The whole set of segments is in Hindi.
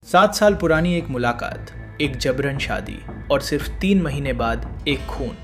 7 साल पुरानी एक मुलाकात, एक जबरन शादी और सिर्फ 3 महीने बाद एक खून।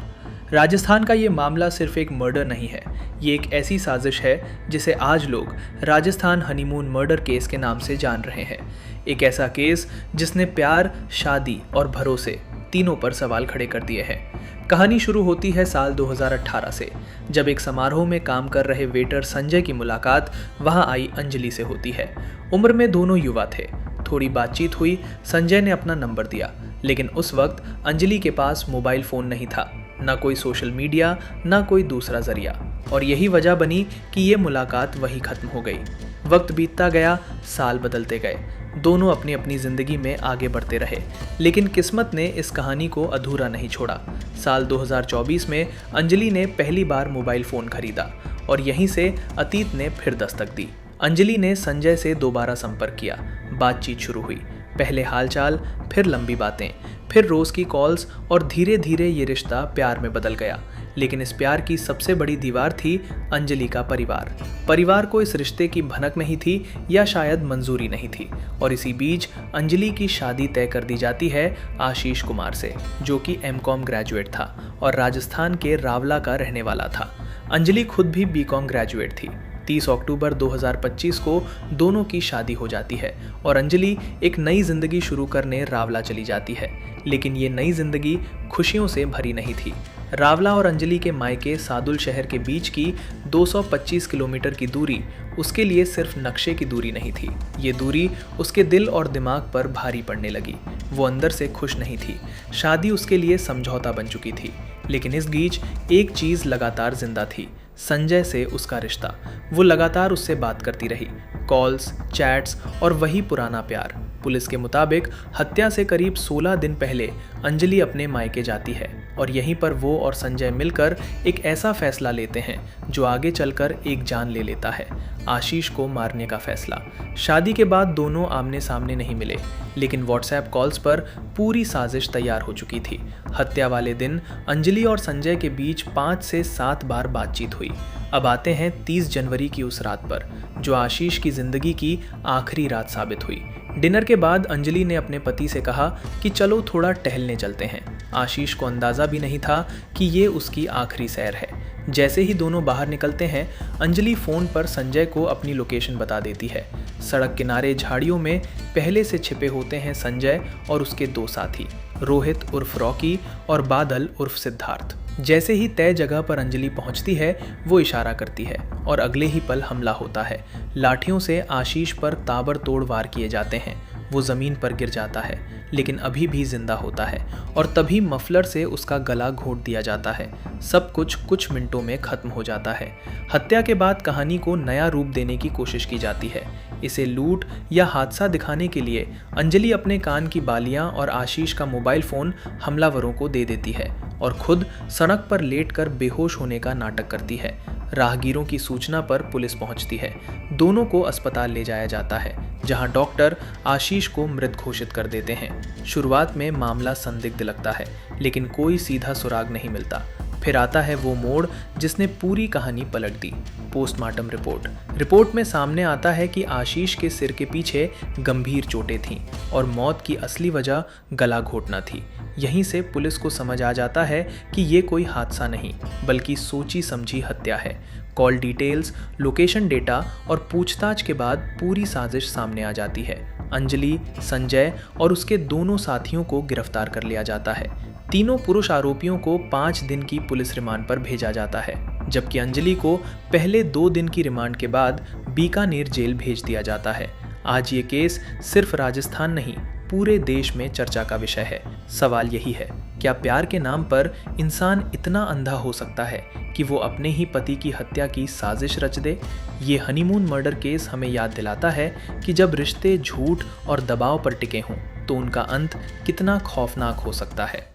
राजस्थान का ये मामला सिर्फ एक मर्डर नहीं है, ये एक ऐसी साजिश है जिसे आज लोग राजस्थान हनीमून मर्डर केस के नाम से जान रहे हैं। एक ऐसा केस जिसने प्यार, शादी और भरोसे तीनों पर सवाल खड़े कर दिए हैं। कहानी शुरू होती है साल 2018 से, जब एक समारोह में काम कर रहे वेटर संजय की मुलाकात वहां आई अंजलि से होती है। उम्र में दोनों युवा थे। थोड़ी बातचीत हुई, संजय ने अपना नंबर दिया, लेकिन उस वक्त अंजलि के पास मोबाइल फ़ोन नहीं था, ना कोई सोशल मीडिया, ना कोई दूसरा जरिया। और यही वजह बनी कि ये मुलाकात वहीं ख़त्म हो गई। वक्त बीतता गया, साल बदलते गए, दोनों अपनी अपनी ज़िंदगी में आगे बढ़ते रहे, लेकिन किस्मत ने इस कहानी को अधूरा नहीं छोड़ा। साल 2024 में अंजलि ने पहली बार मोबाइल फ़ोन खरीदा और यहीं से अतीत ने फिर दस्तक दी। अंजलि ने संजय से दोबारा संपर्क किया, बातचीत शुरू हुई। पहले हालचाल, फिर लंबी बातें, फिर रोज़ की कॉल्स और धीरे धीरे ये रिश्ता प्यार में बदल गया। लेकिन इस प्यार की सबसे बड़ी दीवार थी अंजलि का परिवार। परिवार को इस रिश्ते की भनक नहीं थी या शायद मंजूरी नहीं थी। और इसी बीच अंजलि की शादी तय कर दी जाती है आशीष कुमार से, जो कि एमकॉम ग्रेजुएट था और राजस्थान के रावला का रहने वाला था। अंजलि खुद भी बीकॉम ग्रेजुएट थी। 30 अक्टूबर 2025 को दोनों की शादी हो जाती है और अंजलि एक नई जिंदगी शुरू करने रावला चली जाती है। लेकिन ये नई जिंदगी खुशियों से भरी नहीं थी। रावला और अंजलि के मायके सादुल शहर के बीच की 225 किलोमीटर की दूरी उसके लिए सिर्फ नक्शे की दूरी नहीं थी, ये दूरी उसके दिल और दिमाग पर भारी पड़ने लगी। वो अंदर से खुश नहीं थी। शादी उसके लिए समझौता बन चुकी थी, लेकिन इस बीच एक चीज़ लगातार जिंदा थी, संजय से उसका रिश्ता। वो लगातार उससे बात करती रही, कॉल्स, चैट्स और वही पुराना प्यार। पुलिस के मुताबिक हत्या से करीब 16 दिन पहले अंजलि अपने मायके जाती है और यहीं पर वो और संजय मिलकर एक ऐसा फैसला लेते हैं जो आगे चलकर एक जान ले लेता है, आशीष को मारने का फैसला। शादी के बाद दोनों आमने सामने नहीं मिले, लेकिन व्हाट्सएप कॉल्स पर पूरी साजिश तैयार हो चुकी थी। हत्या वाले दिन अंजलि और संजय के बीच 5 से 7 बार बातचीत हुई। अब आते हैं 30 जनवरी की उस रात पर, जो आशीष की जिंदगी की आखिरी रात साबित हुई। डिनर के बाद अंजलि ने अपने पति से कहा कि चलो थोड़ा टहलने चलते हैं। आशीष को अंदाज़ा भी नहीं था कि ये उसकी आखिरी सैर है। जैसे ही दोनों बाहर निकलते हैं, अंजलि फ़ोन पर संजय को अपनी लोकेशन बता देती है। सड़क किनारे झाड़ियों में पहले से छिपे होते हैं संजय और उसके 2 साथी, रोहित उर्फ रॉकी और बादल उर्फ सिद्धार्थ। जैसे ही तय जगह पर अंजलि पहुंचती है, वो इशारा करती है और अगले ही पल हमला होता है। लाठियों से आशीष पर ताबड़तोड़ वार किए जाते हैं। वो ज़मीन पर गिर जाता है, लेकिन अभी भी जिंदा होता है और तभी मफलर से उसका गला घोंट दिया जाता है। सब कुछ मिनटों में ख़त्म हो जाता है। हत्या के बाद कहानी को नया रूप देने की कोशिश की जाती है। इसे लूट या हादसा दिखाने के लिए अंजलि अपने कान की बालियां और आशीष का मोबाइल फ़ोन हमलावरों को दे देती है और खुद सड़क पर लेटकर बेहोश होने का नाटक करती है। राहगीरों की सूचना पर पुलिस पहुंचती है। दोनों को अस्पताल ले जाया जाता है, जहां डॉक्टर आशीष को मृत घोषित कर देते हैं। शुरुआत में मामला संदिग्ध लगता है, लेकिन कोई सीधा सुराग नहीं मिलता। फिर आता है वो मोड़ जिसने पूरी कहानी पलट दी। पोस्टमार्टम रिपोर्ट में सामने आता है कि आशीष के सिर के पीछे गंभीर चोटें थीं और मौत की असली वजह गला घोंटना थी। यहीं से पुलिस को समझ आ जाता है कि ये कोई हादसा नहीं, बल्कि सोची समझी हत्या है। कॉल डिटेल्स, लोकेशन डेटा और पूछताछ के बाद पूरी साजिश सामने आ जाती है। अंजलि, संजय और उसके दोनों साथियों को गिरफ्तार कर लिया जाता है। तीनों पुरुष आरोपियों को 5 दिन की पुलिस रिमांड पर भेजा जाता है, जबकि अंजलि को पहले 2 दिन की रिमांड के बाद बीकानेर जेल भेज दिया जाता है। आज ये केस सिर्फ राजस्थान नहीं, पूरे देश में चर्चा का विषय है। सवाल यही है, क्या प्यार के नाम पर इंसान इतना अंधा हो सकता है कि वो अपने ही पति की हत्या की साजिश रच दे? ये हनीमून मर्डर केस हमें याद दिलाता है कि जब रिश्ते झूठ और दबाव पर टिके हों, तो उनका अंत कितना खौफनाक हो सकता है।